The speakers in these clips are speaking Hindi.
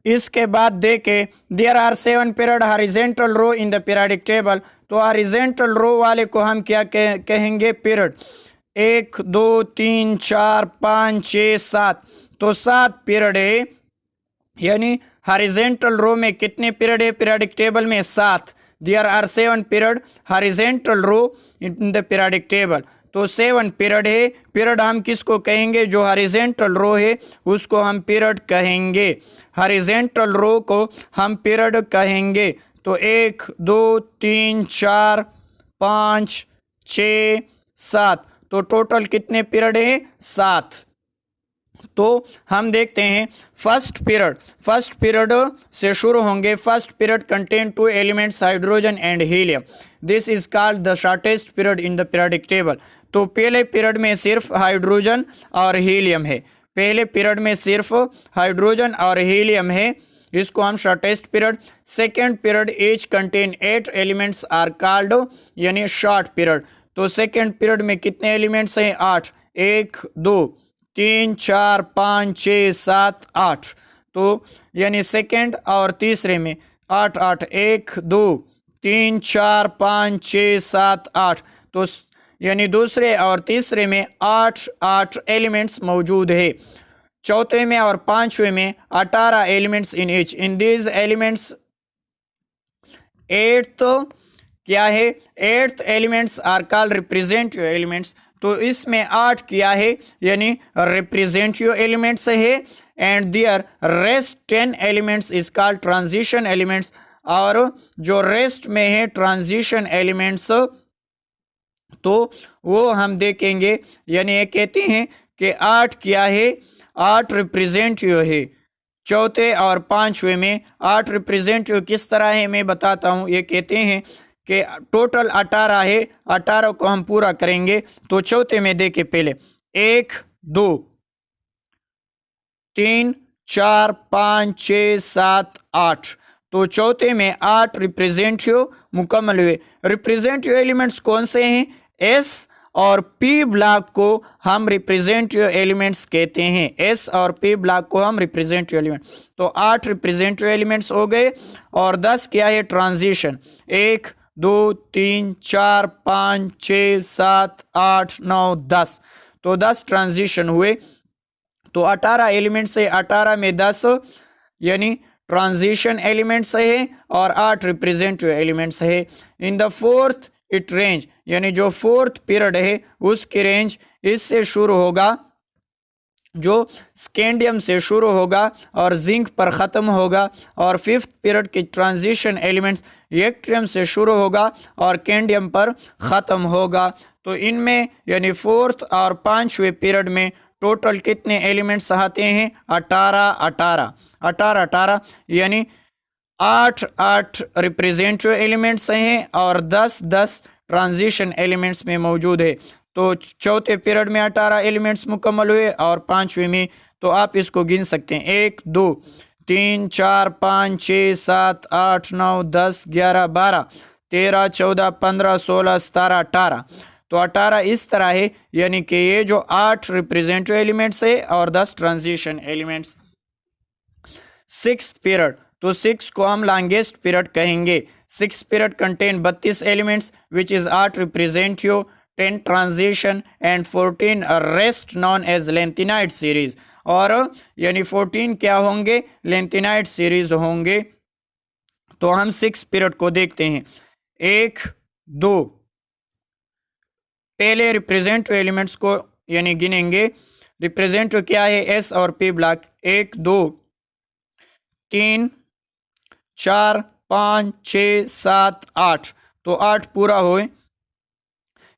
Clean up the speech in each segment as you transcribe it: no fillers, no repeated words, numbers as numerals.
इसके बाद देखे there are 7 period horizontal row in the periodic table. तो हॉरिजॉन्टल रो वाले को हम क्या कहेंगे? पीरियड। 1 2 3 4 5 6 7, तो 7 पीरियड है। यानी हॉरिजॉन्टल रो में कितने पीरियड है पीरियडिक टेबल में? 7। There are 7 period horizontal row in the periodic table. तो 7 पीरियड है। पीरियड हम किसको कहेंगे? जो हॉरिजॉन्टल रो है उसको हम पीरियड कहेंगे। हॉरिजॉन्टल रो को हम पीरियड कहेंगे। तो 1 2 3 4 5 6 7, तो टोटल कितने पीरियड है? 7। तो हम देखते हैं फर्स्ट पीरियड से शुरू होंगे। First period contain 2 elements hydrogen and helium. This is called the shortest period in the periodic table. तो पहले पीरियड में सिर्फ हाइड्रोजन और हीलियम है। पहले पीरियड में सिर्फ हाइड्रोजन और हीलियम है, इसको हम shortest period. Second period each contain 8 elements are called, यानी शॉर्ट पीरियड। तो सेकेंड पीरियड में कितने एलिमेंट्स हैं? 8। 1 2 3 4 5 6 7 8, तो यानी सेकेंड और तीसरे में 8 8, 1 2 3 4 5 6 7 8, तो यानी दूसरे और तीसरे में 8 8 एलिमेंट्स मौजूद है। चौथे में और पांचवें में 18 elements in each. In these elements 8th क्या है? 8th elements are called representative elements. तो इसमें 8 क्या है? यानी रिप्रेजेंटेटिव एलिमेंट्स है। And their rest 10 elements is called transition elements. और जो रेस्ट में है ट्रांजिशन एलिमेंट्स, तो वो हम देखेंगे। यानी ये कहते हैं कि 8 क्या है? 8 रिप्रेजेंटेटिव है। चौथे और पांचवें में 8 रिप्रेजेंटेटिव किस तरह है मैं बताता हूँ। ये कहते हैं कि टोटल 18 है, 18 को हम पूरा करेंगे। तो चौथे में देखे पहले 1 2 3 4 5 6 7 8, तो चौथे में 8 रिप्रेजेंटेटिव मुकम्मल हुए। रिप्रेजेंटेटिव एलिमेंट्स कौन से हैं? एस और पी ब्लॉक को हम रिप्रेजेंटेटिव एलिमेंट्स कहते हैं। एस और पी ब्लॉक को हम रिप्रेजेंटेटिव एलिमेंट। तो 8 रिप्रेजेंटेटिव एलिमेंट्स हो गए। और 10 क्या है? ट्रांजिशन। 1 2 3 4 5 6 7 8 9 10, तो 10 ट्रांजिशन हुए। तो 18 एलिमेंट्स है, 18 में 10 यानी ट्रांजिशन एलिमेंट्स है और 8 रिप्रेजेंटेटिव एलिमेंट्स है। In the fourth it range, यानी जो फोर्थ पीरियड है उसकी रेंज इससे शुरू होगा, जो स्कैंडियम से शुरू होगा और जिंक पर ख़त्म होगा। और फिफ्थ पीरियड की ट्रांजिशन एलिमेंट्स एक्ट्रियम से शुरू होगा और कैंडियम पर ख़त्म होगा। तो इनमें यानी फोर्थ और पांचवें पीरियड में टोटल कितने एलिमेंट्स आते हैं? 18 18 18 18, यानी 8 8 रिप्रेजेंटेटिव एलिमेंट्स हैं और 10 10 ट्रांजिशन एलिमेंट्स में मौजूद है। तो चौथे पीरियड में 18 एलिमेंट्स मुकम्मल हुए और पांचवें में, तो आप इसको गिन सकते हैं 1 2 3 4 5 6 7 8 9 10 11 12 13 14 15 16 17 18, तो 18 इस तरह है। यानी कि ये जो 8 रिप्रेजेंटेटिव एलिमेंट्स है और 10 ट्रांजिशन एलिमेंट्स। सिक्स पीरियड, तो 6 को हम लॉन्गेस्ट पीरियड कहेंगे। 6 period contain 32 elements which is 8 representative, 10 transition and 14 rest known as lanthanide series. और यानी 14 क्या होंगे? लेंथिनाइड सीरीज होंगे। तो हम 6 पीरियड को देखते हैं। 1 2, पहले रिप्रेजेंटेटिव एलिमेंट्स को यानी गिनेंगे। रिप्रेजेंटेटिव क्या है? एस और पी ब्लॉक। 1 2 3 4 5 6 7 8, तो 8 पूरा हुए।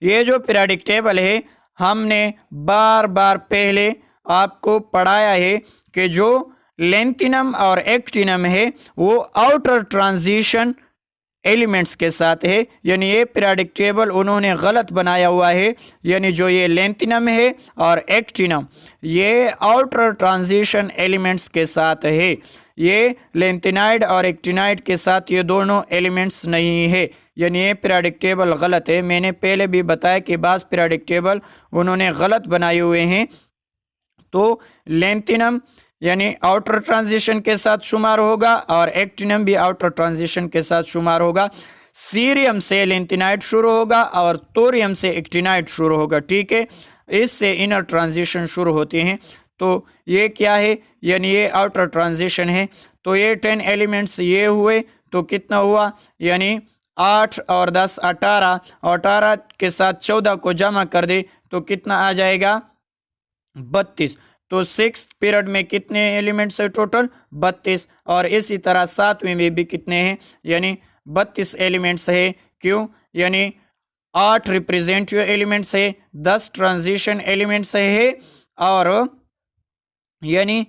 ये जो पीरियडिक टेबल है हमने बार बार पहले आपको पढ़ाया है कि जो लेंथिनम और एक्टिनम है वो आउटर ट्रांजिशन एलिमेंट्स के साथ है। यानी ये पीरियडिक टेबल उन्होंने गलत बनाया हुआ है। यानी जो ये लेंथिनम है और एक्टिनम ये आउटर ट्रांजिशन एलिमेंट्स के साथ है। ये लेंथिनाइड और एक्टिनाइड के साथ ये दोनों एलिमेंट्स नहीं है। यानी ये पीरियडिक टेबल गलत है। मैंने पहले भी बताया कि बाज़ पीरियडिक टेबल उन्होंने गलत बनाए हुए हैं। तो लेंथिनम यानी आउटर ट्रांजिशन के साथ शुमार होगा और एक्टिनम भी आउटर ट्रांजिशन के साथ शुमार होगा। सीरियम से लेंथिनाइड शुरू होगा और तोरियम से एक्टिनाइड शुरू होगा। ठीक है, इससे इनर ट्रांजिशन शुरू होते हैं। तो ये क्या है, यानी ये आउटर ट्रांजिशन है। तो ये 10 एलिमेंट्स ये हुए, तो कितना हुआ, यानी 8 और 10 18, और 18 के साथ 14 को जमा कर दे तो कितना आ जाएगा, 32। तो 6th पीरियड में कितने एलिमेंट्स है टोटल, 32। और इसी तरह 7वें में भी कितने हैं, यानी 32 एलिमेंट्स है। क्यों, यानी 8 रिप्रेजेंटेटिव एलिमेंट्स है, 10 ट्रांजिशन एलिमेंट्स है, और यानी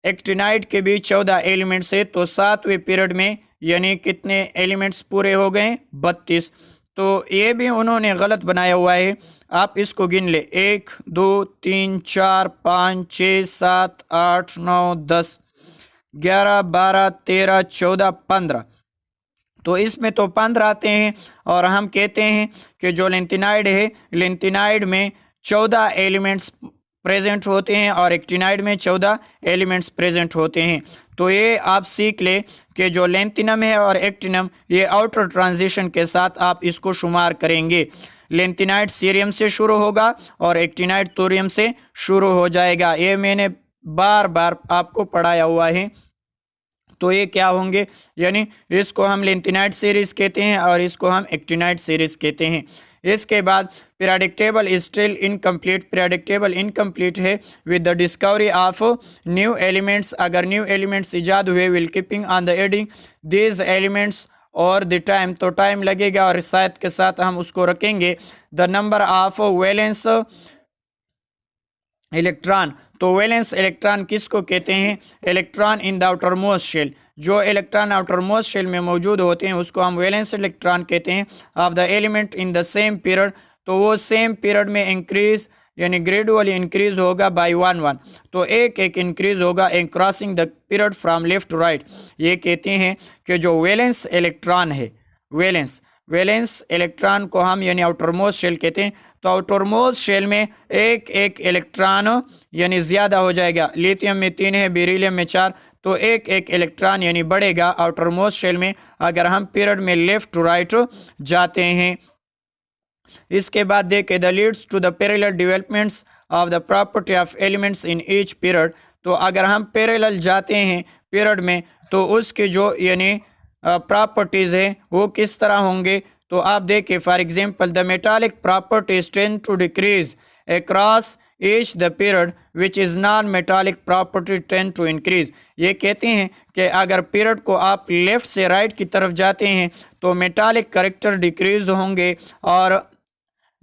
एक्टिनाइड के भी 14 एलिमेंट्स है। तो 7वें पीरियड में यानी कितने एलिमेंट्स पूरे हो गए, 32। तो ये भी उन्होंने गलत बनाया हुआ है, आप इसको गिन ले, 1 2 3 4 5 6 7 8 9 10 11 12 13 14 15। तो इसमें तो 15 आते हैं, और हम कहते हैं कि जो लेंथिनाइड है, लेंथिनाइड में 14 एलिमेंट्स प्रेजेंट होते हैं और एक्टिनाइड में 14 एलिमेंट्स प्रेजेंट होते हैं। तो ये आप सीख ले कि जो लेंथिनम है और एक्टिनम, ये आउटर ट्रांजिशन के साथ आप इसको शुमार करेंगे। लेंथिनाइड सीरियम से शुरू होगा और एक्टिनाइड तोरियम से शुरू हो जाएगा। ये मैंने बार बार आपको पढ़ाया हुआ है। तो ये क्या होंगे, यानी इसको हम लेंथिनाइड सीरीज कहते हैं और इसको हम एक्टिनाइड सीरीज कहते हैं। इसके बाद periodic table is still incomplete. Periodic table incomplete है with the discovery of new elements. अगर न्यू एलिमेंट्स इजाद हुए, will keeping on the adding these elements और द टाइम, तो टाइम लगेगा और रिसायत के साथ हम उसको रखेंगे। The number of valence electron, तो वैलेंस इलेक्ट्रॉन किसको कहते हैं, electron in the outer most shell. जो इलेक्ट्रॉन आउटर मोस्ट शेल में मौजूद होते हैं उसको हम वैलेंस इलेक्ट्रॉन कहते हैं। Of the element in the same period, तो वो सेम पीरियड में इंक्रीज यानी ग्रेजुअली इंक्रीज होगा बाय 1 1। तो एक एक इंक्रीज होगा in crossing the period from left to right. ये कहते हैं कि जो वैलेंस इलेक्ट्रॉन है, वैलेंस इलेक्ट्रॉन को हम यानी आउटर मोस्ट शेल कहते हैं। तो आउटर मोस्ट शेल में एक एक इलेक्ट्रॉन यानी ज़्यादा हो जाएगा। लिथियम में 3 है, बेरिलियम में 4, तो एक एक इलेक्ट्रॉन यानी बढ़ेगा आउटर मोस्ट शेल में अगर हम पीरियड में लेफ्ट टू राइट जाते हैं। इसके बाद देखें the leads to the parallel developments of the property of elements in each period. तो अगर हम पैरेलल जाते हैं पीरियड में तो उसके जो यानी प्रॉपर्टीज़ है वो किस तरह होंगे। तो आप देखें for example the metallic properties tend to decrease across each the period which is non metallic property tend to increase. ये कहते हैं कि अगर पीरियड को आप लेफ्ट से राइट की तरफ जाते हैं तो मेटालिक करेक्टर डिक्रीज होंगे और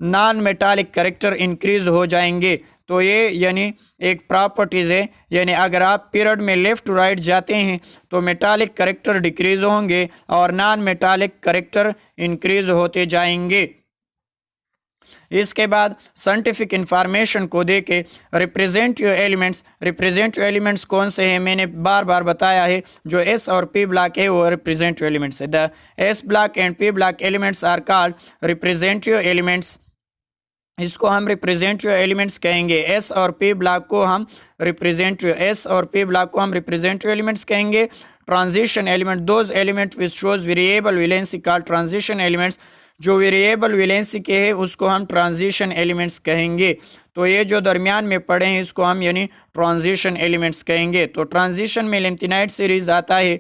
नॉन मेटालिक करेक्टर इंक्रीज हो जाएंगे। तो ये यानी एक प्रॉपर्टीज़ है, यानी अगर आप पीरियड में लेफ्ट टू राइट जाते हैं तो मेटालिक करेक्टर डिक्रीज होंगे और नॉन मेटालिक करेक्टर इंक्रीज होते जाएंगे। इसके बाद साइंटिफिक इंफॉर्मेशन को देके रिप्रेजेंटेटिव एलिमेंट्स कौन से हैं, मैंने बार बार बताया है। जो एस और पी ब्लॉक है वो रिप्रेजेंटेटिव एलिमेंट्स है। The S block and P block elements are called representative elements. इसको हम रिप्रेजेंटेटिव एलिमेंट्स कहेंगे। एस और पी ब्लॉक को हम रिप्रेजेंटेटिव एलिमेंट्स कहेंगे। Transition element, those element which shows variable valency called transition elements. जो वेरिएबल वैलेंसी के हैं उसको हम ट्रांजिशन एलिमेंट्स कहेंगे। तो ये जो दरमियान में पड़े हैं इसको हम यानी ट्रांजिशन एलिमेंट्स कहेंगे। तो ट्रांजिशन में लेंथिनाइड सीरीज आता है।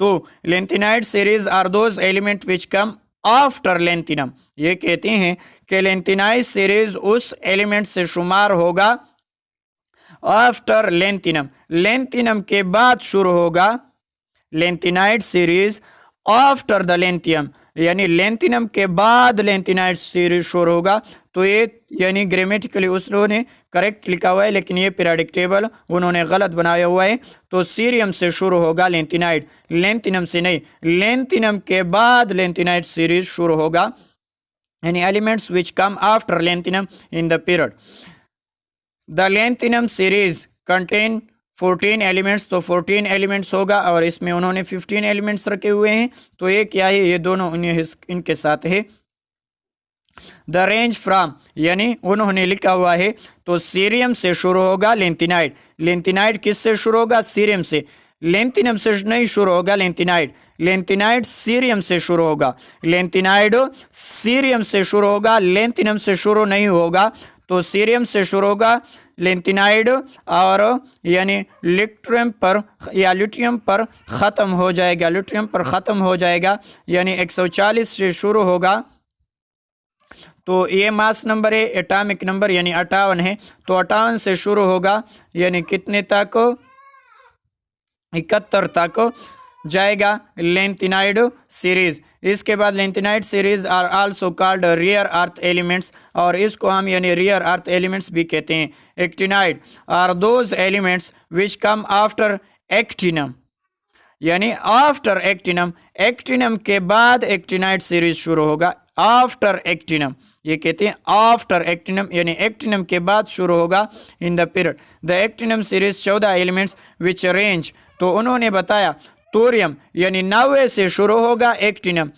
तो lanthanide series are those element which come after lanthanum. ये कहते हैं कि लेंथिनाइड सीरीज उस एलिमेंट से शुमार होगा आफ्टर लेंथिनम, लेंथिनम के बाद शुरू होगा लेंथिनाइड सीरीज आफ्टर द लेंथियम, यानी लेंथिनम के बाद लेंथिनाइड सीरीज शुरू होगा। तो ये यानी ग्रामेटिकली उन्होंने करेक्ट लिखा हुआ है लेकिन ये पीरियोडिक टेबल उन्होंने गलत बनाया हुआ है। तो सीरियम से शुरू होगा लेंथिनाइड, लेंथिनम से नहीं। लेंथिनम के बाद लेंथिनाइड सीरीज शुरू होगा, यानी elements which come after lanthanum in the period. The lanthanum series contain 14 elements, तो 14 एलिमेंट्स होगा और इसमें उन्होंने 15 एलिमेंट्स रखे हुए हैं। तो ये क्या है, ये दोनों इनके साथ है। द रेंज फ्रॉम यानी उन्होंने लिखा हुआ है तो सीरियम से शुरू होगा लेंथिनाइड। लेंथिनाइड किससे शुरू होगा? सीरियम से। लेंथिनम से नहीं शुरू होगा लेंथिनाइड। लेंथिनाइड सीरियम से शुरू होगा। लेंथिनाइड सीरियम से शुरू होगा, लेंथिनम से शुरू नहीं होगा। तो सीरियम से शुरू होगा लेंथिनाइड और यानी लिट्रियम पर या लिथियम पर ख़त्म हो जाएगा। लिथियम पर ख़त्म हो जाएगा यानी 140 से शुरू होगा। तो ये मास नंबर है, एटॉमिक नंबर यानी 58 है। तो 58 से शुरू होगा यानी कितने तक? 71 तक जाएगा लेंथिनाइड सीरीज। इसके बाद lanthanide series are also called rare earth elements, और इसको हम यानी रियर अर्थ एलिमेंट्स भी कहते हैं। Actinide are those elements which come after actinium यानी आफ्टर एक्टिनम। एक्टिनम के बाद एक्टिनाइड सीरीज शुरू होगा। आफ्टर एक्टिनम ये कहते हैं आफ्टर एक्टिनम यानी एक्टिनम के बाद शुरू होगा in the period. The actinium series 14 elements which range, तो उन्होंने बताया थोरियम यानी 90 से शुरू होगा एक्टिनम।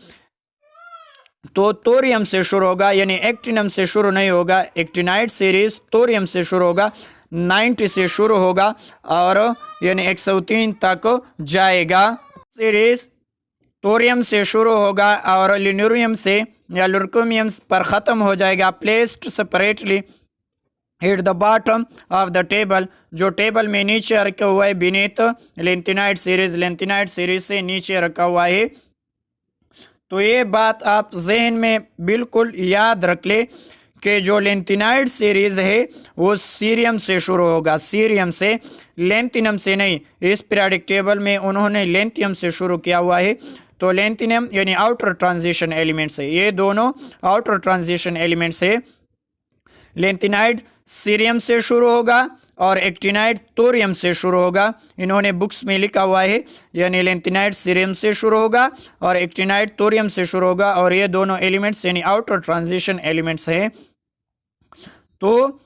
तो थोरियम से शुरू होगा यानी एक्टिनम से शुरू नहीं होगा। एक्टिनाइड सीरीज थोरियम से शुरू होगा, 90 से शुरू होगा और यानी 103 तक जाएगा। सीरीज थोरियम से शुरू होगा और लिन्यूरियम से या लुर्कोमियम पर ख़त्म हो जाएगा। Placed separately at the bottom of the table, जो टेबल में नीचे रखा हुआ है बीनीथ लेंथिनाइड सीरीज। लेंथिनाइड सीरीज से नीचे रखा हुआ है। तो ये बात आप जहन में बिल्कुल याद रख ले कि जो लेंथिनाइड सीरीज है वो सीरियम से शुरू होगा, सीरियम से, लेंथिनम से नहीं। इस पीरियोडिक टेबल में उन्होंने लेंथियम से शुरू किया हुआ है। तो लेंथिनम यानी आउटर ट्रांजिशन एलिमेंट्स है, ये दोनों आउटर ट्रांजिशन एलिमेंट्स है। लेंथिनाइड सीरियम से शुरू होगा और एक्टिनाइड थोरियम से शुरू होगा। इन्होंने बुक्स में लिखा हुआ है यानी लेंथिनाइड सीरियम से शुरू होगा और एक्टिनाइड थोरियम से शुरू होगा, और ये दोनों एलिमेंट्स यानी आउटर ट्रांजिशन एलिमेंट्स हैं। तो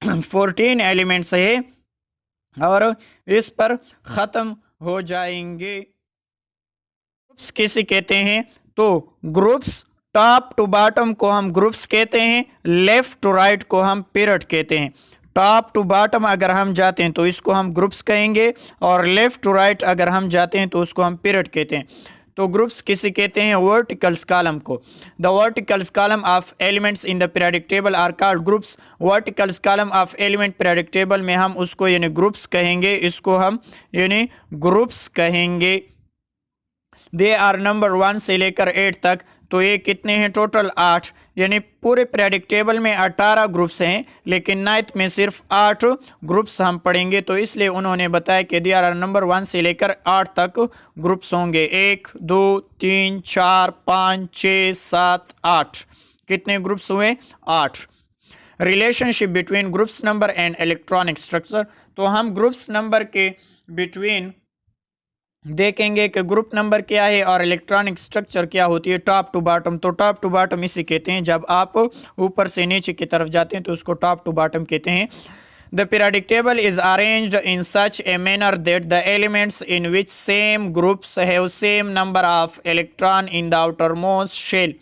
14 एलिमेंट्स है और इस पर ख़त्म हो जाएंगे। ग्रुप्स किसे कहते हैं? तो ग्रुप्स टॉप टू बॉटम को हम ग्रुप्स कहते हैं, लेफ्ट टू राइट को हम पीरियड कहते हैं। टॉप टू बॉटम अगर हम जाते हैं तो इसको हम ग्रुप्स कहेंगे, और लेफ्ट टू राइट अगर हम जाते हैं तो उसको हम पीरियड कहते हैं। तो ग्रुप्स किसे कहते हैं? वर्टिकल्स कॉलम को। The verticals column of elements in the periodic table are called groups. Verticals column of element periodic table में हम उसको यानी ग्रुप्स कहेंगे, इसको हम यानी ग्रुप्स कहेंगे। दे आर नंबर 1 से लेकर 8 तक। तो ये कितने हैं? टोटल 8, यानी पूरे पीरियोडिक टेबल में 18 ग्रुप्स हैं, लेकिन 9th में सिर्फ 8 ग्रुप्स हम पढ़ेंगे। तो इसलिए उन्होंने बताया कि दे आर नंबर 1 से लेकर 8 तक ग्रुप्स होंगे। 1 2 3 4 5 6 7 8। कितने ग्रुप्स हुए? 8। Relationship between groups number and electronic structure. तो हम ग्रुप्स नंबर के बिटवीन देखेंगे कि ग्रुप नंबर क्या है और इलेक्ट्रॉनिक स्ट्रक्चर क्या होती है, टॉप टू बॉटम। तो टॉप टू बॉटम इसे कहते हैं, जब आप ऊपर से नीचे की तरफ जाते हैं तो उसको टॉप टू बॉटम कहते हैं। The periodic table is arranged in such a manner that the elements in which same groups have same number of electron in the outer most shell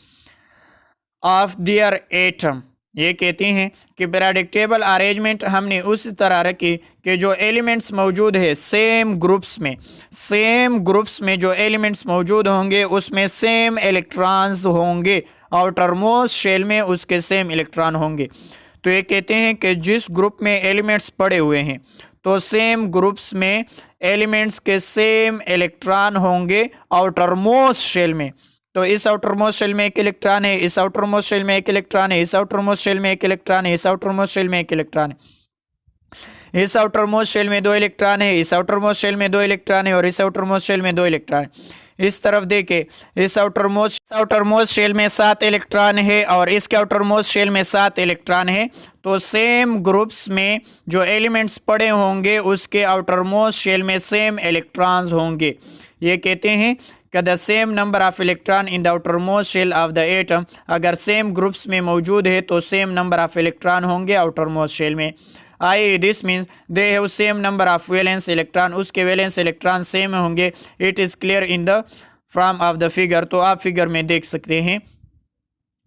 of their atom. ये कहते हैं कि पीरियोडिक टेबल अरेंजमेंट हमने उस तरह रखी कि जो एलिमेंट्स मौजूद है सेम ग्रुप्स में जो एलिमेंट्स मौजूद होंगे उसमें सेम इलेक्ट्रॉन्स होंगे, आउटर मोस्ट शेल में उसके सेम इलेक्ट्रॉन होंगे। तो ये कहते हैं कि जिस ग्रुप में एलिमेंट्स पड़े हुए हैं तो सेम ग्रुप्स में एलिमेंट्स के सेम इलेक्ट्रॉन होंगे आउटर मोस्ट शेल में। तो इस आउटर मोस्ट शेल में एक इलेक्ट्रॉन है, इस आउटर मोस्ट शेल में एक इलेक्ट्रॉन है, इस आउटर मोस्ट शेल में एक इलेक्ट्रॉन है, इस आउटर मोस्ट शेल में एक इलेक्ट्रॉन है, इस आउटर मोस्ट शेल में 2 इलेक्ट्रॉन है, इस आउटर मोस्ट शेल में 2 इलेक्ट्रॉन है और इस आउटर मोस्ट शेल में 2 इलेक्ट्रॉन है। इस तरफ देखे, इस आउटर मोस्ट शेल में 7 इलेक्ट्रॉन है और इसके आउटर मोस्ट शेल में 7 इलेक्ट्रॉन है। तो सेम ग्रुप्स में जो एलिमेंट्स पड़े होंगे उसके आउटर मोस्ट शेल में सेम इलेक्ट्रॉन्स होंगे। ये कहते हैं कि the same number of electron in the outer most shell of the atom. अगर सेम ग्रुप्स में मौजूद है तो सेम नंबर ऑफ इलेक्ट्रॉन होंगे आउटर मोस्ट शेल में। I this means they have same number of valence electron, उसके वैलेंस इलेक्ट्रॉन सेम होंगे। It is clear in the from of the figure. तो आप फिगर में देख सकते हैं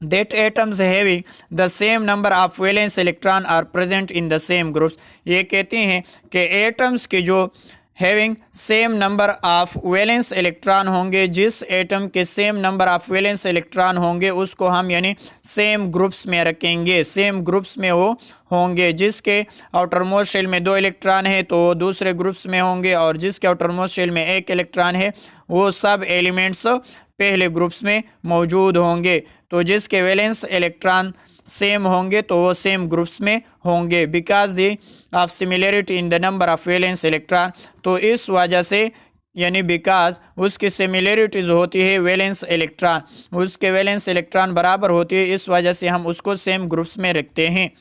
that atoms having the same number of valence electron are present in the same groups। ये कहते हैं कि एटम्स के जो having same number of valence electron होंगे, जिस एटम के same number of valence electron होंगे उसको हम यानी सेम ग्रुप्स में रखेंगे। सेम ग्रुप्स में वो होंगे, जिसके आउटर मोस्ट शेल में 2 इलेक्ट्रॉन है तो वो दूसरे ग्रुप्स में होंगे, और जिसके आउटर मोस्ट शेल में 1 इलेक्ट्रॉन है वो सब एलिमेंट्स पहले ग्रुप्स में मौजूद होंगे। तो जिसके वैलेंस इलेक्ट्रॉन सेम होंगे तो वो सेम ग्रुप्स में होंगे, because the of similarity in the number of valence electron. तो इस वजह से यानी बिकॉज उसकी सिमिलरिटीज होती है वैलेंस इलेक्ट्रॉन, उसके वैलेंस इलेक्ट्रॉन बराबर होती है, इस वजह से हम उसको सेम ग्रुप्स में रखते हैं।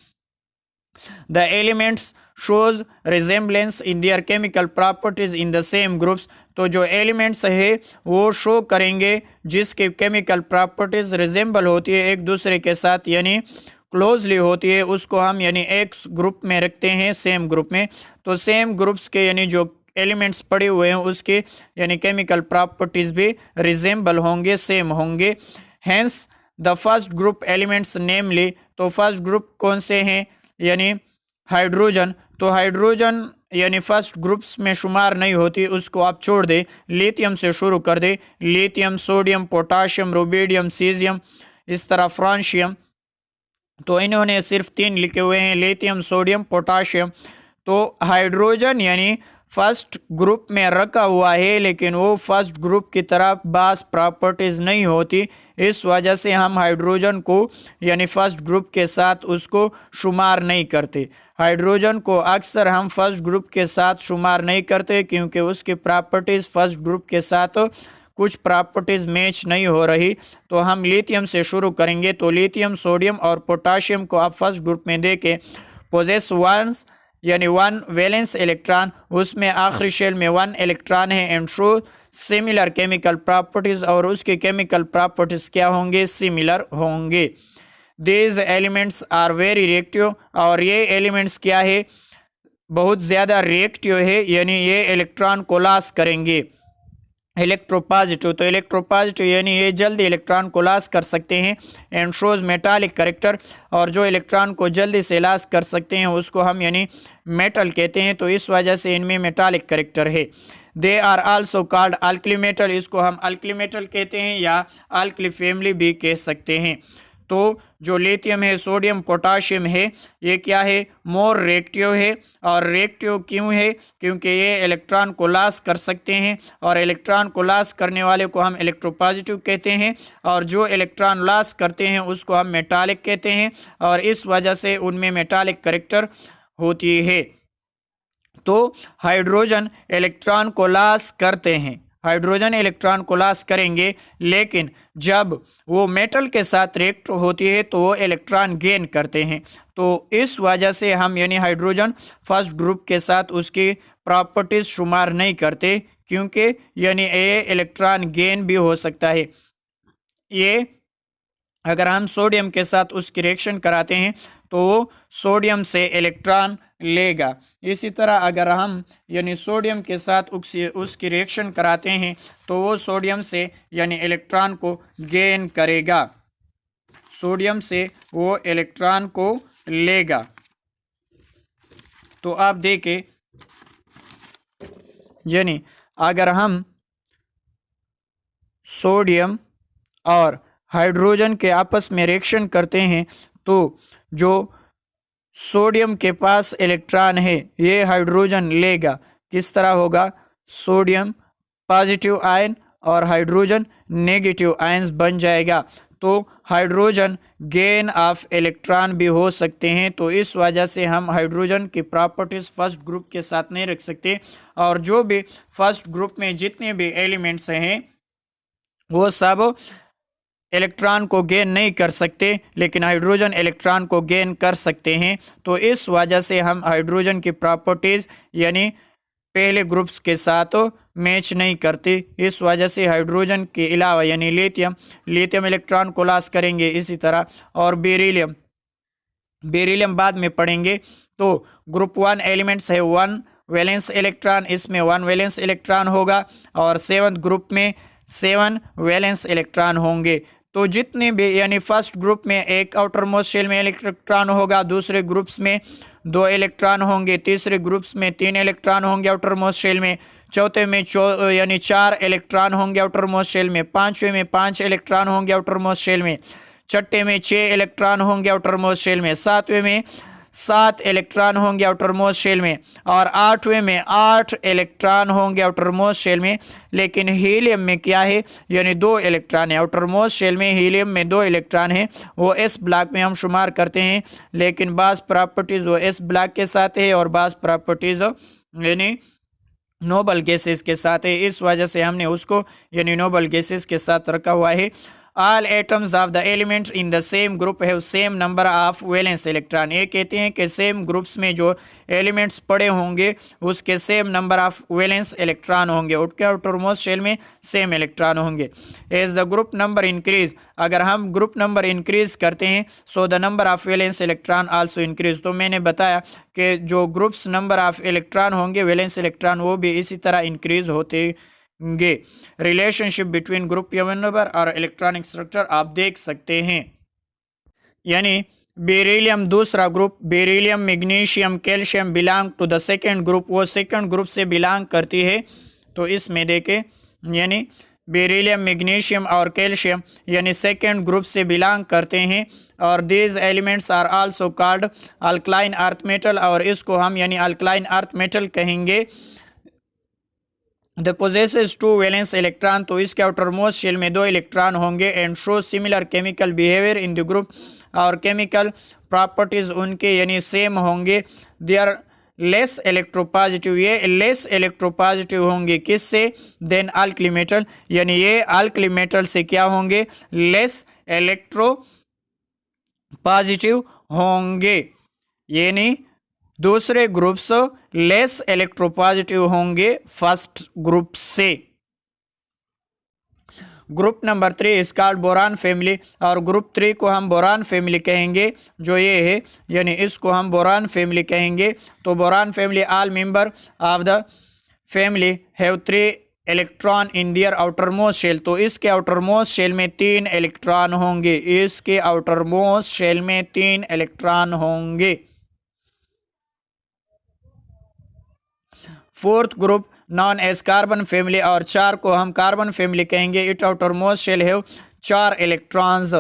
The elements shows resemblance in their chemical properties in the same groups। तो जो एलिमेंट्स है वो शो करेंगे जिसके केमिकल प्रॉपर्टीज रिजेंबल होती है एक दूसरे के साथ, यानी क्लोजली होती है, उसको हम यानी एक ग्रुप में रखते हैं, सेम ग्रुप में। तो सेम ग्रुप्स के यानी जो एलिमेंट्स पड़े हुए हैं उसके यानी केमिकल प्रॉपर्टीज भी रिजेंबल होंगे, सेम होंगे। Hence the first group elements namely, तो फर्स्ट ग्रुप कौन से हैं यानी हाइड्रोजन। तो हाइड्रोजन यानी फर्स्ट ग्रुप्स में शुमार नहीं होती, उसको आप छोड़ दे, लिथियम से शुरू कर दे, lithium, sodium, potassium, rubidium, caesium, इस तरह फ्रांशियम। तो इन्होंने सिर्फ 3 लिखे हुए हैं, लिथियम, सोडियम, पोटाशियम। तो हाइड्रोजन यानी फर्स्ट ग्रुप में रखा हुआ है, लेकिन वो फर्स्ट ग्रुप की तरह बास प्रॉपर्टीज नहीं होती, इस वजह से हम हाइड्रोजन को यानी फर्स्ट ग्रुप के साथ उसको शुमार नहीं करते। हाइड्रोजन को अक्सर हम फर्स्ट ग्रुप के साथ शुमार नहीं करते क्योंकि उसकी प्रॉपर्टीज फर्स्ट ग्रुप के साथ कुछ प्रॉपर्टीज मैच नहीं हो रही। तो हम लिथियम से शुरू करेंगे। तो लिथियम, सोडियम और पोटाशियम को आप फर्स्ट ग्रुप में दे के पोजेस वंस यानी 1 वैलेंस इलेक्ट्रॉन, उसमें आखिरी शेल में 1 इलेक्ट्रॉन है, and show similar chemical properties, और उसके केमिकल प्रॉपर्टीज क्या होंगे, सिमिलर होंगे। These elements are very reactive, और ये एलिमेंट्स क्या है, बहुत ज़्यादा रिएक्टिव है, यानी ये इलेक्ट्रॉन को लॉस करेंगे। इलेक्ट्रोपॉजिटिव, तो इलेक्ट्रोपॉजिटिव यानी ये जल्दी इलेक्ट्रॉन को लॉस कर सकते हैं, एंड शोज मेटालिक करेक्टर, और जो इलेक्ट्रॉन को जल्दी से लॉस कर सकते हैं उसको हम यानी मेटल कहते हैं, तो इस वजह से इनमें मेटालिक करेक्टर है। They are also called alkali metal, इसको हम अल्कली मेटल कहते हैं या अल्कली फैमिली भी कह सकते हैं। तो जो लिथियम है, सोडियम, पोटाशियम है, ये क्या है, मोर रिएक्टिव है। और रिएक्टिव क्यों है, क्योंकि ये इलेक्ट्रॉन को लॉस कर सकते हैं, और इलेक्ट्रॉन को लॉस करने वाले को हम इलेक्ट्रोपॉजिटिव कहते हैं, और जो इलेक्ट्रॉन लॉस करते हैं उसको हम मेटालिक कहते हैं, और इस वजह से उनमें मेटालिक करेक्टर होती है। तो हाइड्रोजन इलेक्ट्रॉन को लॉस करते हैं, हाइड्रोजन इलेक्ट्रॉन को लॉस करेंगे, लेकिन जब वो मेटल के साथ रिएक्ट होती है तो वो इलेक्ट्रॉन गेन करते हैं। तो इस वजह से हम यानी हाइड्रोजन फर्स्ट ग्रुप के साथ उसकी प्रॉपर्टीज शुमार नहीं करते, क्योंकि यानी ये इलेक्ट्रॉन गेन भी हो सकता है। ये अगर हम सोडियम के साथ उसकी रिएक्शन कराते हैं तो वो सोडियम से इलेक्ट्रॉन लेगा। इसी तरह अगर हम यानी सोडियम के साथ उसकी रिएक्शन कराते हैं तो वो सोडियम से यानी इलेक्ट्रॉन को गेन करेगा, सोडियम से वो इलेक्ट्रॉन को लेगा। तो आप देखें यानी अगर हम सोडियम और हाइड्रोजन के आपस में रिएक्शन करते हैं तो जो सोडियम के पास इलेक्ट्रॉन है ये हाइड्रोजन लेगा। किस तरह होगा, सोडियम पॉजिटिव आयन और हाइड्रोजन नेगेटिव आयन्स बन जाएगा। तो हाइड्रोजन गेन ऑफ इलेक्ट्रॉन भी हो सकते हैं, तो इस वजह से हम हाइड्रोजन की प्रॉपर्टीज फर्स्ट ग्रुप के साथ नहीं रख सकते। और जो भी फर्स्ट ग्रुप में जितने भी एलिमेंट्स हैं वो सब इलेक्ट्रॉन को गेन नहीं कर सकते, लेकिन हाइड्रोजन इलेक्ट्रॉन को गेन कर सकते हैं। तो इस वजह से हम हाइड्रोजन की प्रॉपर्टीज यानी पहले ग्रुप्स के साथ मैच नहीं करते। इस वजह से हाइड्रोजन के अलावा यानी लिथियम इलेक्ट्रॉन को लॉस करेंगे, इसी तरह और बेरिलियम बाद में पढ़ेंगे। तो ग्रुप 1 एलिमेंट्स है 1 वैलेंस इलेक्ट्रॉन, इसमें 1 वैलेंस इलेक्ट्रॉन होगा, और 7th ग्रुप में 7 वैलेंस इलेक्ट्रॉन होंगे। तो जितने भी यानी फर्स्ट ग्रुप में एक आउटर मोस्ट शेल में इलेक्ट्रॉन होगा, दूसरे ग्रुप्स में 2 इलेक्ट्रॉन होंगे, तीसरे ग्रुप्स में 3 इलेक्ट्रॉन होंगे आउटर मोस्ट शेल में, चौथे में यानी 4 इलेक्ट्रॉन होंगे आउटर मोस्ट शेल में, पांचवें में 5 इलेक्ट्रॉन होंगे आउटर मोस्ट शेल में, छठे में 6 इलेक्ट्रॉन होंगे आउटर मोस्ट शेल में, सातवें में 7 इलेक्ट्रॉन होंगे आउटर मोस्ट शेल में और आठवें में 8 इलेक्ट्रॉन होंगे आउटर मोस्ट शेल में। लेकिन हीलियम में क्या है, यानी 2 इलेक्ट्रॉन है आउटर मोस्ट शेल में, हीलियम में 2 इलेक्ट्रॉन है, वो एस ब्लॉक में हम शुमार करते हैं। लेकिन बास प्रॉपर्टीज वो एस ब्लॉक के साथ है और बास प्रॉपर्टीज यानी नोबल गैसेस के साथ है, इस वजह से हमने उसको यानी नोबल गैसेस के साथ रखा हुआ है। All atoms of the elements in the same group have same number of valence electron। ये कहते हैं कि सेम ग्रुप्स में जो एलिमेंट्स पड़े होंगे उसके same number of valence electron होंगे, उनके आउटरमोस्ट शेल में सेम इलेक्ट्रॉन होंगे। As the group number increase, अगर हम ग्रुप नंबर इंक्रीज करते हैं so the number of valence electron also increase. तो मैंने बताया कि जो ग्रुप्स नंबर ऑफ इलेक्ट्रॉन होंगे वैलेंस इलेक्ट्रॉन वो भी इसी तरह इंक्रीज होते गे। रिलेशनशिप बिटवीन ग्रुप नंबर और इलेक्ट्रॉनिक स्ट्रक्चर आप देख सकते हैं। यानी बेरिलियम दूसरा group, beryllium magnesium calcium belong to the second group, वो सेकेंड ग्रुप से बिलोंग करती है। तो इसमें देखें यानी बेरिलियम मैग्नीशियम और कैल्शियम यानी सेकेंड ग्रुप से बिलोंग करते हैं और these elements are also called alkaline earth metal, और इसको हम यानी अल्कलाइन अर्थ मेटल कहेंगे। द पोजेसेस 2 वैलेंस इलेक्ट्रॉन, तो इसके आउटरमोस्ट शेल में 2 इलेक्ट्रॉन होंगे and show similar chemical behaviour in the group, और केमिकल प्रॉपर्टीज उनके यानी सेम होंगे। दे आर लेस इलेक्ट्रोपॉजिटिव, ये लेस इलेक्ट्रोपॉजिटिव होंगे किससे, देन अल्कली मेटल, यानी ये अल्कली मेटल से क्या होंगे, लेस इलेक्ट्रोपॉजिटिव होंगे, यानी दूसरे ग्रुप्स लेस इलेक्ट्रोपॉजिटिव होंगे फर्स्ट ग्रुप से। Group number 3 is called boron family, और ग्रुप 3 को हम बोरान फैमिली कहेंगे, जो ये है यानी इसको हम बोरान फैमिली कहेंगे। तो boron family all member of the family have 3 electron in their outermost shell, तो इसके आउटरमोस्ट शेल में 3 इलेक्ट्रॉन होंगे, इसके आउटरमोस्ट शेल में 3 इलेक्ट्रॉन होंगे। Fourth group known as carbon family, और 4 को हम कार्बन फैमिली कहेंगे। It outermost shell have 4 electrons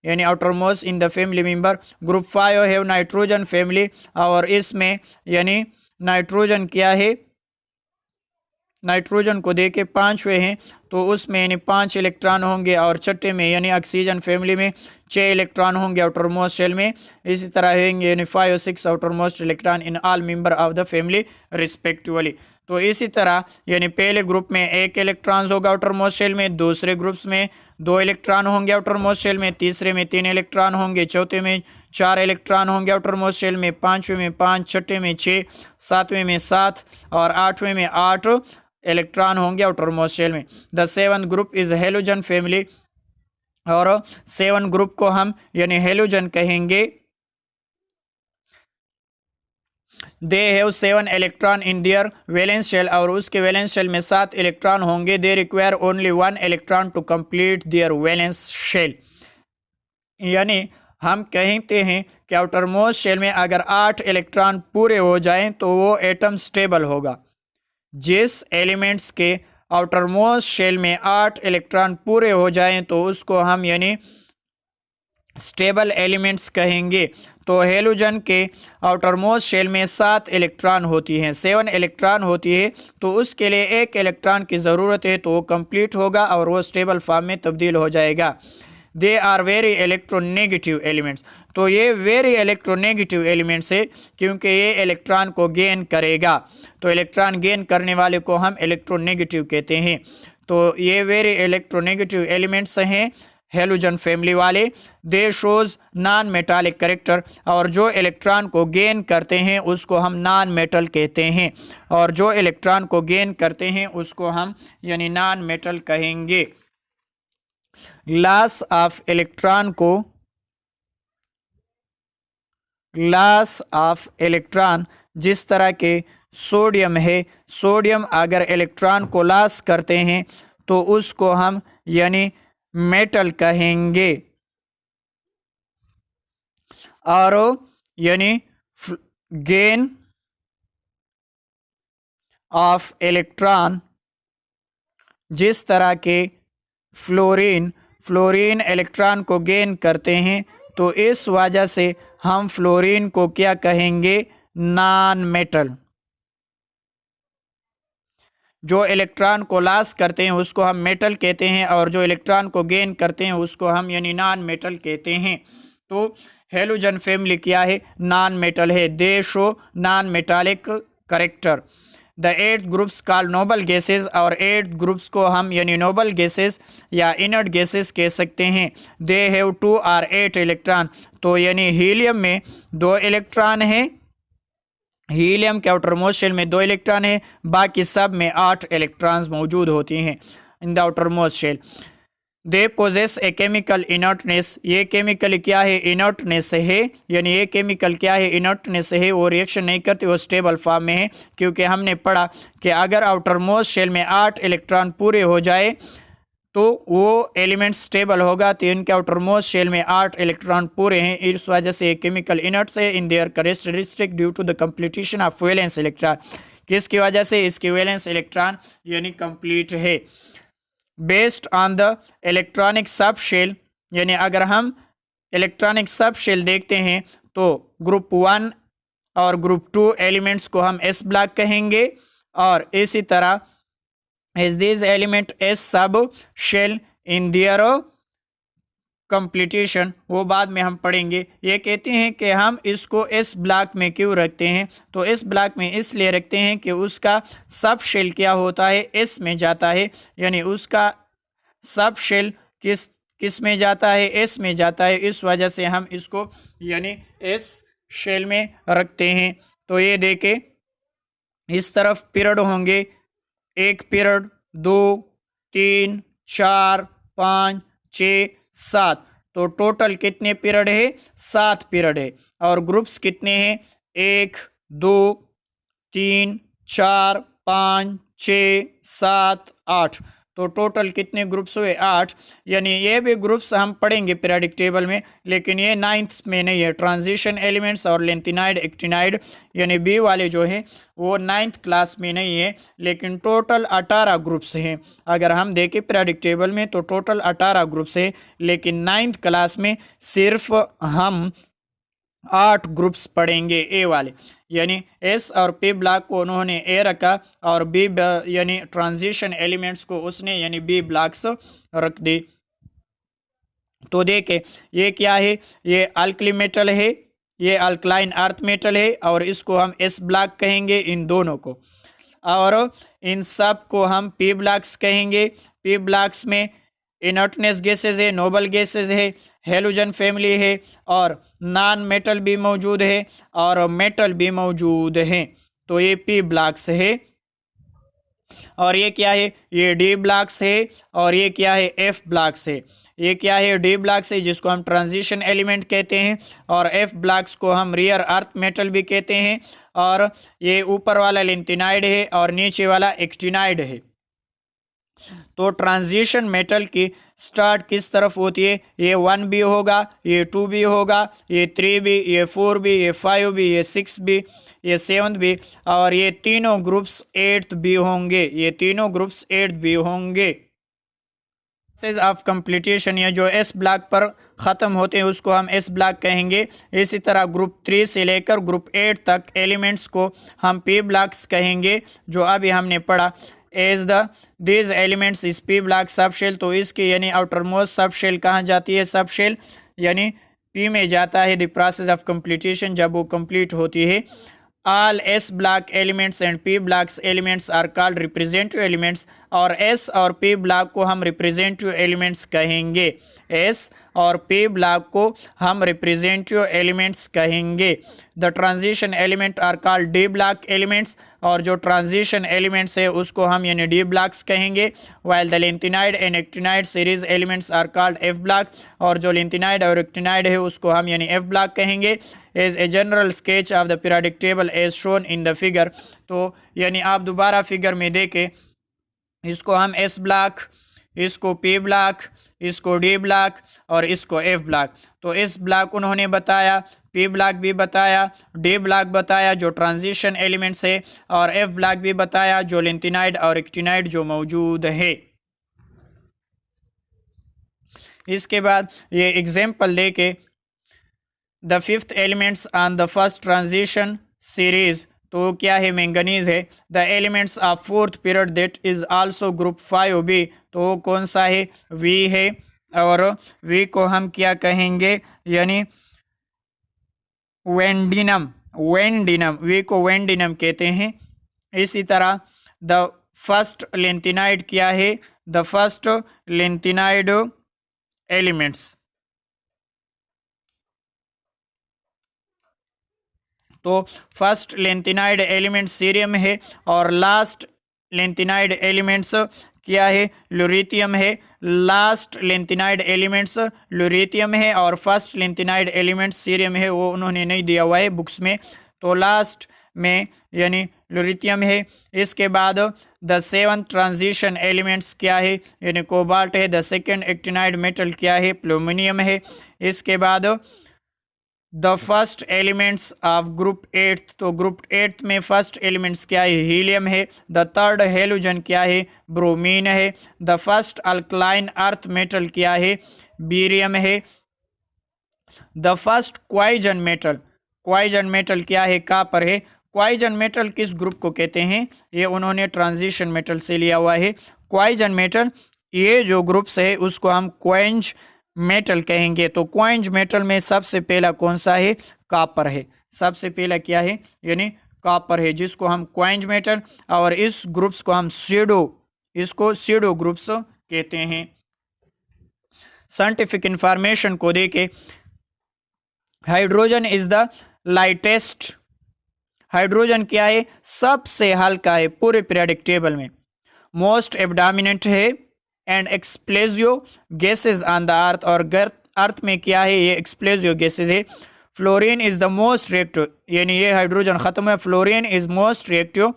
यानी outermost in the family member. Group 5 have nitrogen family, और इसमें यानी नाइट्रोजन क्या है, नाइट्रोजन को देके 5वें हैं, तो उसमें यानी 5 इलेक्ट्रॉन होंगे, और छठे में यानी ऑक्सीजन फैमिली में 6 इलेक्ट्रॉन होंगे आउटरमोस्ट शेल में। इसी तरह होंगे यानी 5 और 6 outermost electron in all member of the family respectively. तो इसी तरह यानी पहले ग्रुप में 1 इलेक्ट्रॉन होगा आउटरमोस्ट शेल में, दूसरे ग्रुप्स में 2 इलेक्ट्रॉन होंगे आउटरमोस्ट शेल में, तीसरे में 3 इलेक्ट्रॉन होंगे, चौथे में 4 इलेक्ट्रॉन होंगे आउटरमोस्ट शेल में, पांचवें में 5, छठे में 6, सातवें में 7 और आठवें में 8 इलेक्ट्रॉन होंगे आउटरमोस्ट शेल में। The 7th group is halogen family, और 7 ग्रुप को हम यानी हेलोजन कहेंगे। They have 7 electron in their valence shell, और उसके वैलेंस शेल में 7 इलेक्ट्रॉन होंगे। They require only 1 electron to complete their valence shell, यानी हम कहते हैं कि आउटरमोस्ट शेल में अगर 8 इलेक्ट्रॉन पूरे हो जाएं तो वो एटम स्टेबल होगा। जिस एलिमेंट्स के आउटरमोस्ट शेल में 8 इलेक्ट्रॉन पूरे हो जाएं तो उसको हम यानी स्टेबल एलिमेंट्स कहेंगे। तो हेलोजन के आउटरमोस्ट शेल में 7 इलेक्ट्रॉन होती हैं, 7 इलेक्ट्रॉन होती है, तो उसके लिए 1 इलेक्ट्रॉन की ज़रूरत है, तो वो कंप्लीट होगा और वो स्टेबल फॉर्म में तब्दील हो जाएगा। They are very electronegative elements, तो ये वेरी इलेक्ट्रोनेगेटिव एलिमेंट्स है क्योंकि ये इलेक्ट्रॉन को गेन करेगा, तो इलेक्ट्रॉन गेन करने वाले को हम इलेक्ट्रोनेगेटिव कहते हैं। तो ये वेरी इलेक्ट्रोनेगेटिव एलिमेंट्स हैं हेलोजन फैमिली वाले। दे शोज नॉन मेटालिक कैरेक्टर, और जो इलेक्ट्रॉन को गेन करते हैं उसको हम नॉन मेटल कहते हैं, और जो इलेक्ट्रॉन को गेन करते हैं उसको हम यानी नॉन मेटल कहेंगे। लॉस ऑफ इलेक्ट्रॉन को, लॉस ऑफ इलेक्ट्रॉन जिस तरह के सोडियम है, सोडियम अगर इलेक्ट्रॉन को लॉस करते हैं तो उसको हम यानी मेटल कहेंगे। और यानी गेन ऑफ इलेक्ट्रॉन, जिस तरह के फ्लोरीन इलेक्ट्रॉन को गेन करते हैं, तो इस वजह से हम फ्लोरीन को क्या कहेंगे, नॉन मेटल। जो इलेक्ट्रॉन को लॉस करते हैं उसको हम मेटल कहते हैं, और जो इलेक्ट्रॉन को गेन करते हैं उसको हम यानी नॉन मेटल कहते हैं। तो हेलोजन फैमिली क्या है, नॉन मेटल है। दे show non metallic character. The 8 groups called noble gases, और 8 ग्रुप्स को हम यानी नोबल गैसेस या इनर्ट गैसेस कह सकते हैं। दे हैव 2 और 8 इलेक्ट्रॉन। तो यानी हीलियम में 2 इलेक्ट्रॉन है, हीलियम के आउटरमोस्ट शेल में 2 इलेक्ट्रॉन है, बाकी सब में 8 इलेक्ट्रॉन्स मौजूद होती हैं in the outermost shell. They possess a chemical inertness, ये केमिकल क्या है, इनर्टनेस है। यानी ये केमिकल क्या है, इनर्टनेस है, वो रिएक्शन नहीं करती, वो स्टेबल फॉर्म में है। क्योंकि हमने पढ़ा कि अगर आउटरमोस्ट शेल में 8 इलेक्ट्रॉन पूरे हो जाए तो वो एलिमेंट स्टेबल होगा। तो इनके आउटरमोस्ट शेल में 8 इलेक्ट्रॉन पूरे हैं, इस वजह से केमिकल इनर्ट्स है in their characteristic due to the completion of valence electron. किसकी वजह से, इसकी वैलेंस इलेक्ट्रॉन यानी कंप्लीट है। Based on the electronic sub shell, यानी अगर हम इलेक्ट्रॉनिक सब शेल देखते हैं तो ग्रुप 1 और ग्रुप 2 एलिमेंट्स को हम एस ब्लॉक कहेंगे, और इसी तरह as these element as sub shell in their completion, वो बाद में हम पढ़ेंगे। ये कहते हैं कि हम इसको इस ब्लॉक में क्यों रखते हैं, तो इस ब्लॉक में इसलिए रखते हैं कि उसका सब शेल क्या होता है, इस में जाता है। यानी उसका सब शेल किस में जाता है, इस में जाता है। इस वजह से हम इसको यानी इस शेल में रखते हैं। तो ये देखे, इस तरफ पीरियड होंगे, 1 पीरियड, 2, 3, 4, 5, 6, 7। तो टोटल कितने पीरियड है, 7 पीरियड है। और ग्रुप्स कितने हैं, 1, 2, 3, 4, 5, 6, 7, 8। तो टोटल कितने ग्रुप्स हुए, 8। यानी ये भी ग्रुप्स हम पढ़ेंगे पीरियोडिक टेबल में, लेकिन ये 9th में नहीं है। ट्रांजिशन एलिमेंट्स और लेंथिनाइड एक्टिनाइड यानी बी वाले जो हैं वो 9th क्लास में नहीं है, लेकिन टोटल 18 ग्रुप्स हैं। अगर हम देखें पीरियोडिक टेबल में तो टोटल 18 ग्रुप्स हैं, लेकिन 9th क्लास में सिर्फ हम 8 ग्रुप्स पढ़ेंगे ए वाले। यानी एस और पी ब्लॉक को उन्होंने ए रखा, और बी यानी ट्रांजिशन एलिमेंट्स को उसने यानी बी ब्लॉक्स रख दी। तो देखे ये क्या है, ये अल्कली मेटल है, ये अल्कलाइन अर्थ मेटल है, और इसको हम एस ब्लॉक कहेंगे इन दोनों को, और इन सब को हम पी ब्लॉक्स कहेंगे। पी ब्लॉक्स में इनर्टनेस गैसेज है, नोबल गैसेज है, हेलोजन फैमिली है, और नॉन मेटल भी मौजूद है, और मेटल भी मौजूद है। तो ये पी ब्लॉक्स है। और ये क्या है, ये डी ब्लॉक्स है, और ये क्या है, एफ ब्लॉक्स है। ये क्या है, डी ब्लॉक्स है, जिसको हम ट्रांजिशन एलिमेंट कहते हैं, और एफ ब्लॉक्स को हम रियर अर्थ मेटल भी कहते हैं। और ये ऊपर वाला लेंथिनाइड है और नीचे वाला एक्टिनाइड है। तो ट्रांजिशन मेटल की स्टार्ट किस तरफ होती है, ये 1 भी होगा, ये 2 भी होगा, ये 3 भी, ये 4 भी, ये 5 भी, ये 6 भी, ये 7 भी, और ये तीनों ग्रुप्स 8th भी होंगे। ये तीनों ग्रुप्स 8th भी होंगे। ऑफ कंप्लीटेशन, ये जो एस ब्लॉक पर ख़त्म होते हैं उसको हम एस ब्लॉक कहेंगे। इसी तरह ग्रुप 3 से लेकर ग्रुप 8 तक एलिमेंट्स को हम पी ब्लॉक्स कहेंगे, जो अभी हमने पढ़ा। एज दीज एलिमेंट्स इस पी ब्लॉक सब शेल, तो इसकी यानी आउटर मोस्ट सब शेल कहाँ जाती है, सब शेल यानी पी में जाता है। द प्रोसेस ऑफ कंप्लीटेशन, जब वो कंप्लीट होती है। All S block elements and P blocks elements are called representative elements, और एस और पी ब्लॉक को हम रिप्रेजेंटेटिव एलिमेंट्स कहेंगे। एस और पी ब्लॉक को हम रिप्रेजेंटेटिव एलिमेंट्स कहेंगे। The transition element are called D block elements, और जो ट्रांजिशन एलिमेंट्स है उसको हम यानी डी ब्लॉक्स कहेंगे। While the lanthanide and actinide series elements are called F block, और जो लेंथिनाइड और एक्टिनाइड है उसको हम यानी एफ ब्लॉक कहेंगे। As a general sketch of the periodic table as shown in the figure, तो यानी आप दोबारा फिगर में देखें, इसको हम एस ब्लॉक, इसको पी ब्लॉक, इसको डी ब्लॉक और इसको एफ ब्लॉक। तो इस ब्लॉक उन्होंने बताया, पी ब्लॉक भी बताया, डी ब्लॉक बताया जो ट्रांजिशन एलिमेंट्स है, और एफ ब्लॉक भी बताया जो लिंथिनाइड और एक्टिनाइड जो मौजूद है। इसके बाद ये एग्जाम्पल दे के the fifth elements on the first transition series, तो क्या है, मैंगनीज है। The elements of fourth period that is also group 5b, तो कौन सा है, वी है, और वी को हम क्या कहेंगे, यानी वेंडिनम, वेंडिनम, वी को वेंडिनम कहते हैं। इसी तरह द फर्स्ट लेंथिनाइड क्या है, द फर्स्ट लेंथिनाइड एलिमेंट्स, तो फर्स्ट लेंथिनाइड एलिमेंट सीरियम है और लास्ट लेंथिनाइड एलिमेंट्स क्या है, ल्यूरिथियम है। लास्ट लेंथिनाइड एलिमेंट्स ल्यूरिथियम है और फर्स्ट लेंथिनाइड एलिमेंट्स सीरियम है, वो उन्होंने नहीं दिया हुआ है बुक्स में, तो लास्ट में यानी ल्यूरिथियम है। इसके बाद द सेवंथ ट्रांजिशन एलिमेंट्स क्या है, यानी कोबाल्ट है। द सेकेंड एक्टिनाइड मेटल क्या है, प्लूमिनियम है। इसके बाद the first elements of group 8, तो ग्रुप 8 में फर्स्ट एलिमेंट्स क्या है, हीलियम है। द थर्ड हेलोजन क्या है, ब्रोमीन है। The first alkaline earth metal क्या है, बेरियम है। द फर्स्ट क्वाइजन मेटल, क्वाइजन मेटल क्या है, कॉपर है। क्वाइजन मेटल किस ग्रुप को कहते हैं, ये उन्होंने ट्रांजिशन मेटल से लिया हुआ है। क्वाइजन मेटल ये जो ग्रुप्स है उसको हम क्वेंज मेटल कहेंगे। तो क्वेंज मेटल में सबसे पहला कौन सा है, कॉपर है। सबसे पहला क्या है, यानी कॉपर है, जिसको हम क्वेंज मेटल, और इस ग्रुप्स को हम इसको सीडो ग्रुप्स कहते हैं। साइंटिफिक इंफॉर्मेशन को देके hydrogen is the lightest, hydrogen क्या है, सबसे हल्का है पूरे पीरियोडिक टेबल में। मोस्ट एबडामिनेंट है and explosive gases on the अर्थ, और अर्थ में क्या है, ये एक्सप्लोजिव गैसेज है। Fluorine is the most reactive, यानी ये हाइड्रोजन खत्म है। Fluorine is most reactive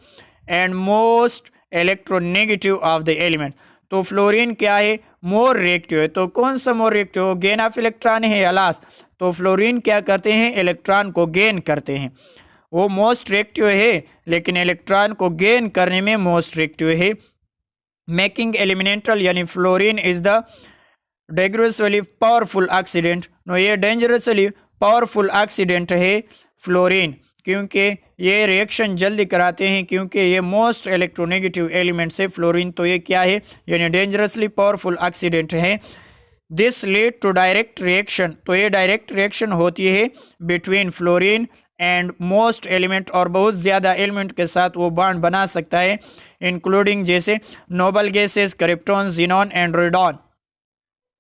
and most electronegative of the element, तो फ्लोरीन क्या है, मोर रिएक्टिव है। तो कौन सा more reactive, gain of electron है या लॉस, तो फ्लोरीन क्या करते हैं, इलेक्ट्रॉन को गेन करते हैं। वो मोस्ट रिएक्टिव है लेकिन इलेक्ट्रॉन को गेन करने में मोस्ट रिएक्टिव है। मेकिंग एलिमेंटल, यानी fluorine is the dangerously powerful oxidant, no ये डेंजरसली पावरफुल ऑक्सीडेंट है फ्लोरीन, क्योंकि ये रिएक्शन जल्दी कराते हैं, क्योंकि ये मोस्ट इलेक्ट्रोनेगेटिव एलिमेंट है फ्लोरीन, तो ये क्या है, यानी डेंजरसली पावरफुल ऑक्सीडेंट है। This lead to direct reaction, तो ये डायरेक्ट रिएक्शन होती है between fluorine and most element, और बहुत ज़्यादा एलिमेंट के साथ वो बॉन्ड बना सकता है, इंक्लूडिंग जैसे noble gases, krypton, xenon and radon,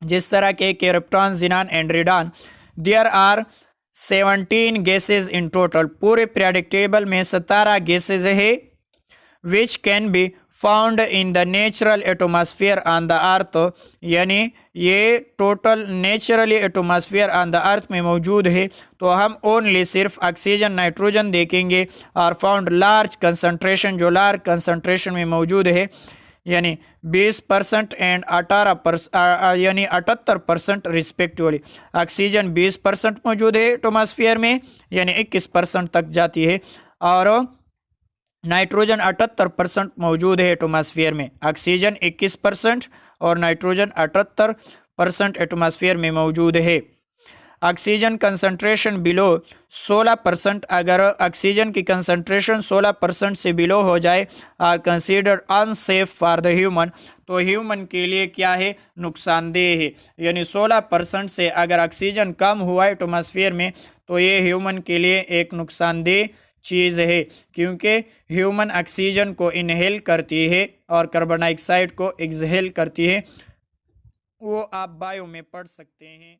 जिस तरह के krypton, xenon and radon. There are 17 gases in total, पूरे पीरियोडिक टेबल में 17 गैसेज है, which can be found in the natural atmosphere on the earth, यानी ये total naturally atmosphere on the earth में मौजूद है। तो हम ओनली सिर्फ ऑक्सीजन, नाइट्रोजन देखेंगे, और फाउंड लार्ज कंसंट्रेशन, जो लार्ज कंसंट्रेशन में मौजूद है, यानी 20% एंड 18%, यानी 78% रिस्पेक्टिवली। ऑक्सीजन 20% मौजूद है एटमॉस्फेयर में, यानी 21% तक जाती है, और नाइट्रोजन 78% मौजूद है एटमॉस्फेयर में। ऑक्सीजन 21% और नाइट्रोजन 78% एटमॉस्फेयर में मौजूद है। ऑक्सीजन कंसंट्रेशन बिलो 16%, अगर ऑक्सीजन की कंसंट्रेशन 16% से बिलो हो जाए, are considered unsafe for the human, तो ह्यूमन के लिए क्या है, नुकसानदेह है। यानी 16% से अगर ऑक्सीजन कम हुआ एटमॉस्फेयर में, तो ये ह्यूमन के लिए एक नुकसानदेह चीज़ है, क्योंकि ह्यूमन ऑक्सीजन को इनहेल करती है और कार्बन डाइऑक्साइड को एक्सहेल करती है। वो आप बायो में पढ़ सकते हैं।